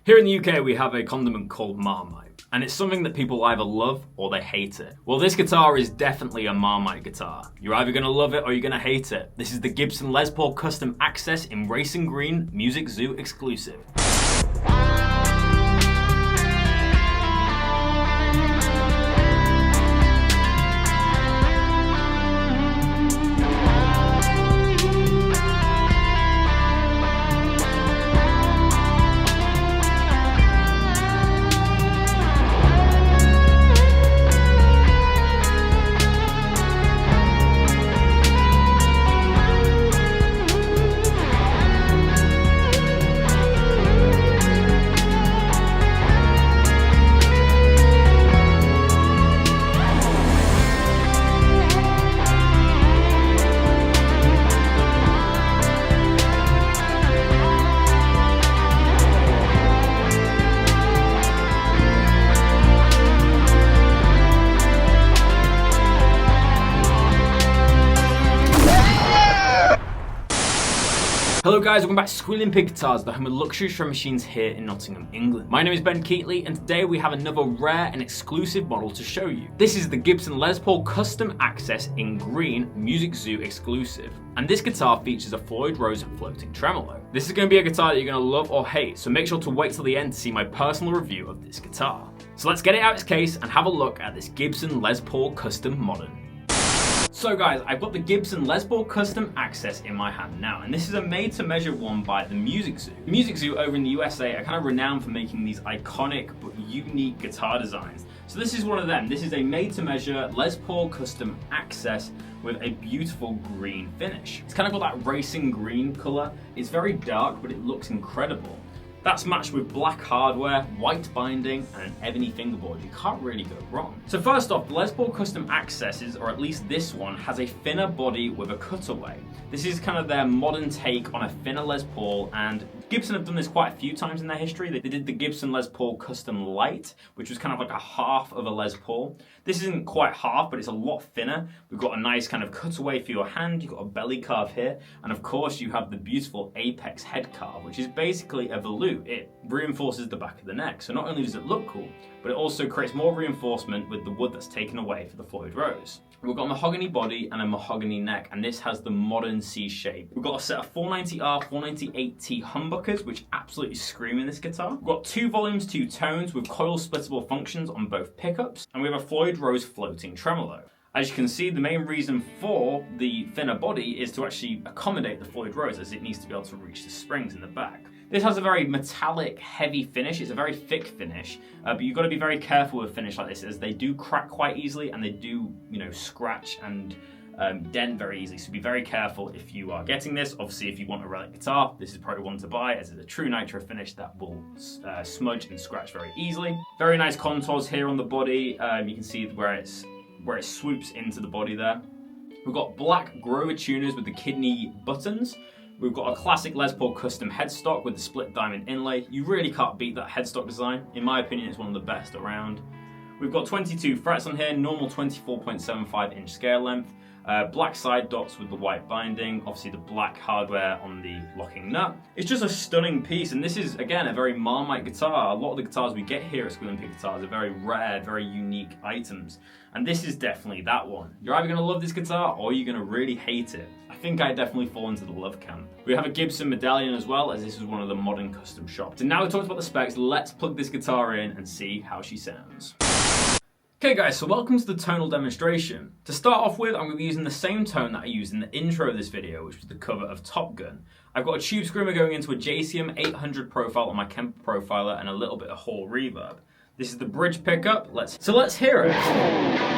Here in the UK, we have a condiment called Marmite, and it's something that people either love or they hate it. Well, this guitar is definitely a Marmite guitar. You're either gonna love it or you're gonna hate it. This is the Gibson Les Paul Custom Access in Racing Green, Music Zoo exclusive. Hello guys, welcome back to Squealing Pig Guitars, the home of luxury string machines here in Nottingham, England. My name is Ben Keightley, and today we have another rare and exclusive model to show you. This is the Gibson Les Paul Custom Access in Green, Music Zoo exclusive. And this guitar features a Floyd Rose floating tremolo. This is going to be a guitar that you're going to love or hate, so make sure to wait till the end to see my personal review of this guitar. So let's get it out of its case and have a look at this Gibson Les Paul Custom Modern. So guys, I've got the Gibson Les Paul Custom Access in my hand now, and this is a made-to-measure one by the Music Zoo. The Music Zoo over in the USA are kind of renowned for making these iconic but unique guitar designs. So this is one of them. This is a made-to-measure Les Paul Custom Access with a beautiful green finish. It's kind of got that racing green color. It's very dark, but it looks incredible. That's matched with black hardware, white binding, and an ebony fingerboard. You can't really go wrong. So first off, the Les Paul Custom Accesses, or at least this one, has a thinner body with a cutaway. This is kind of their modern take on a thinner Les Paul, and Gibson have done this quite a few times in their history. They did the Gibson Les Paul Custom Light, which was kind of like a half of a Les Paul. This isn't quite half, but it's a lot thinner. We've got a nice kind of cutaway for your hand. You've got a belly carve here, and of course you have the beautiful apex head carve, which is basically a volute. It reinforces the back of the neck. So not only does it look cool, but it also creates more reinforcement with the wood that's taken away for the Floyd Rose. We've got a mahogany body and a mahogany neck, and this has the modern C shape. We've got a set of 490R, 498T humbuckers, which absolutely scream in this guitar. We've got 2 volumes, 2 tones with coil splittable functions on both pickups, and we have a Floyd Rose floating tremolo. As you can see, the main reason for the thinner body is to actually accommodate the Floyd Rose, as it needs to be able to reach the springs in the back. This has a very metallic, heavy finish. It's a very thick finish, but you've got to be very careful with a finish like this, as they do crack quite easily, and they do, scratch and dent very easily. So be very careful if you are getting this. Obviously, if you want a relic guitar, this is probably one to buy, as it's a true nitro finish that will smudge and scratch very easily. Very nice contours here on the body. You can see where it swoops into the body there. We've got black Grover tuners with the kidney buttons. We've got a classic Les Paul custom headstock with the split diamond inlay. You really can't beat that headstock design. In my opinion, it's one of the best around. We've got 22 frets on here, normal 24.75 inch scale length. Black side dots with the white binding, obviously the black hardware on the locking nut. It's just a stunning piece, and this is, again, a very Marmite guitar. A lot of the guitars we get here at Squealing Pig Guitars are very rare, very unique items, and this is definitely that one. You're either going to love this guitar or you're going to really hate it. I think I definitely fall into the love camp. We have a Gibson medallion as well, as this is one of the modern custom shops. And now we've talked about the specs, let's plug this guitar in and see how she sounds. Okay guys, so welcome to the tonal demonstration. To start off with, I'm going to be using the same tone that I used in the intro of this video, which was the cover of Top Gun. I've got a tube screamer going into a JCM 800 profile on my Kemper profiler and a little bit of Hall reverb. This is the bridge pickup, let's hear it.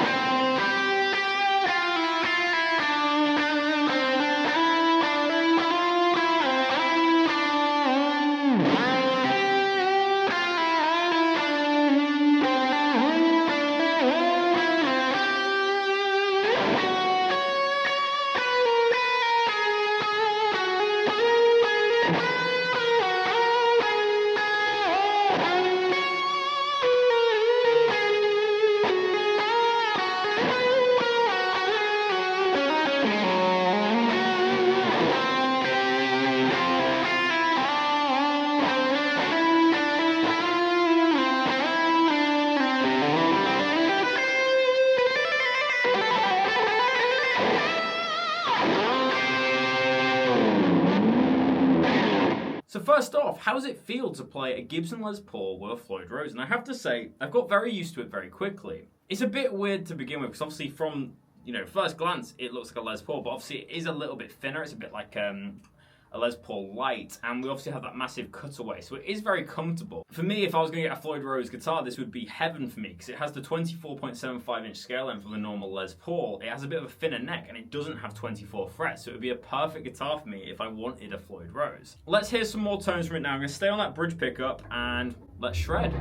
first off, how does it feel to play a Gibson Les Paul with a Floyd Rose? And I have to say, I've got very used to it very quickly. It's a bit weird to begin with, because obviously from, first glance, it looks like a Les Paul, but obviously it is a little bit thinner. It's a bit like a Les Paul Lite, and we obviously have that massive cutaway, so it is very comfortable. For me, if I was going to get a Floyd Rose guitar, this would be heaven for me, because it has the 24.75-inch scale length of the normal Les Paul. It has a bit of a thinner neck, and it doesn't have 24 frets, so it would be a perfect guitar for me if I wanted a Floyd Rose. Let's hear some more tones from it now. I'm going to stay on that bridge pickup, and let's shred.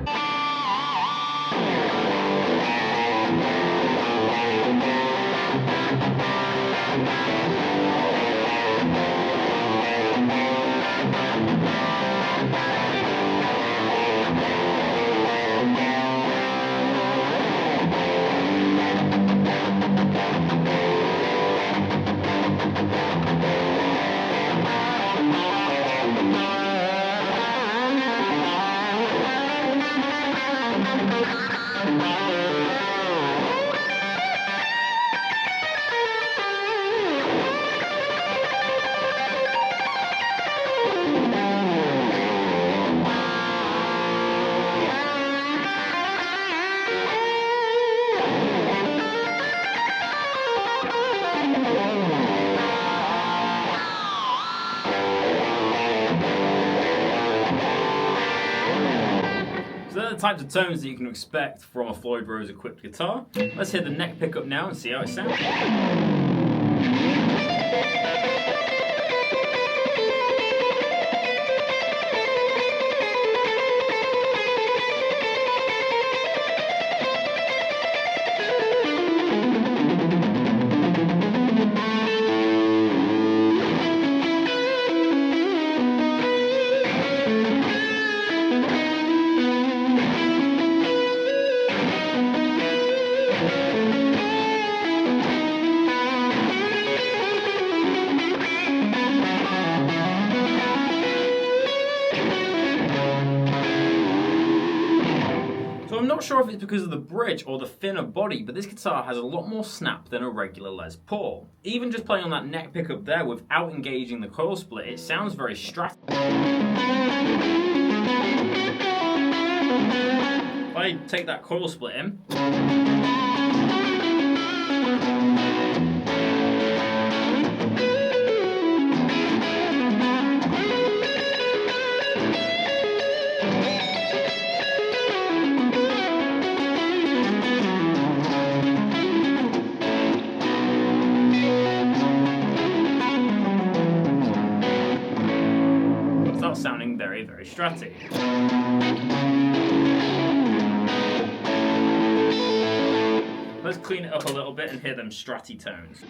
So they're the types of tones that you can expect from a Floyd Rose equipped guitar. Let's hear the neck pickup now and see how it sounds. So I'm not sure if it's because of the bridge or the thinner body, but this guitar has a lot more snap than a regular Les Paul. Even just playing on that neck pickup there without engaging the coil split, it sounds very strat. If I take that coil split in, sounding very, very stratty. Let's clean it up a little bit and hear them stratty tones.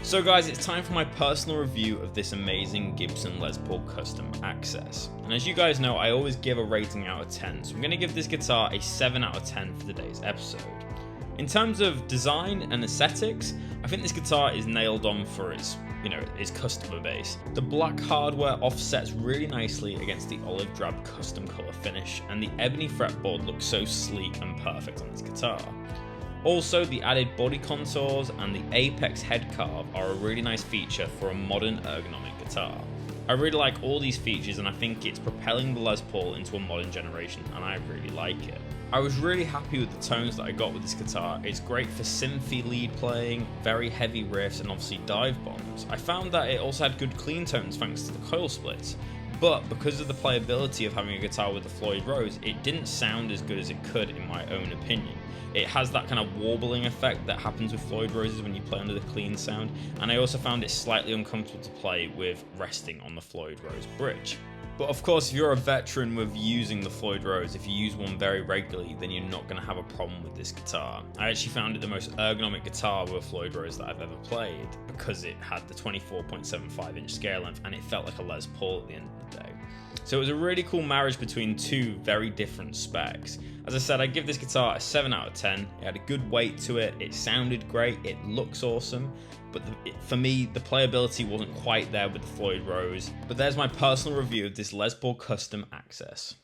So guys, it's time for my personal review of this amazing Gibson Les Paul Custom Access. And as you guys know, I always give a rating out of 10, so I'm going to give this guitar a 7 out of 10 for today's episode. In terms of design and aesthetics, I think this guitar is nailed on for its customer base. The black hardware offsets really nicely against the olive drab custom color finish, and the ebony fretboard looks so sleek and perfect on this guitar. Also, the added body contours and the apex head carve are a really nice feature for a modern ergonomic guitar. I really like all these features, and I think it's propelling the Les Paul into a modern generation, and I really like it. I was really happy with the tones that I got with this guitar. It's great for synthy lead playing, very heavy riffs, and obviously dive bombs. I found that it also had good clean tones thanks to the coil splits, but because of the playability of having a guitar with the Floyd Rose, it didn't sound as good as it could in my own opinion. It has that kind of warbling effect that happens with Floyd Roses when you play under the clean sound, and I also found it slightly uncomfortable to play with resting on the Floyd Rose bridge. But of course, if you're a veteran with using the Floyd Rose, if you use one very regularly, then you're not going to have a problem with this guitar. I actually found it the most ergonomic guitar with a Floyd Rose that I've ever played, because it had the 24.75 inch scale length and it felt like a Les Paul at the end of the day. So it was a really cool marriage between two very different specs. As I said, I give this guitar a 7 out of 10. It had a good weight to it, it sounded great, it looks awesome, but for me, the playability wasn't quite there with the Floyd Rose. But there's my personal review of this Les Paul Custom Access.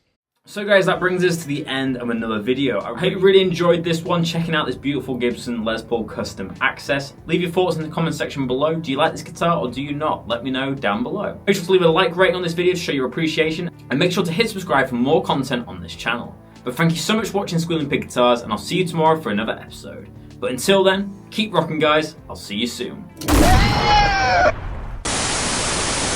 So guys, that brings us to the end of another video. I hope you really enjoyed this one, checking out this beautiful Gibson Les Paul Custom Access. Leave your thoughts in the comment section below. Do you like this guitar or do you not? Let me know down below. Make sure to leave a like rating on this video to show your appreciation, and make sure to hit subscribe for more content on this channel. But thank you so much for watching Squealing Pig Guitars, and I'll see you tomorrow for another episode. But until then, keep rocking guys, I'll see you soon.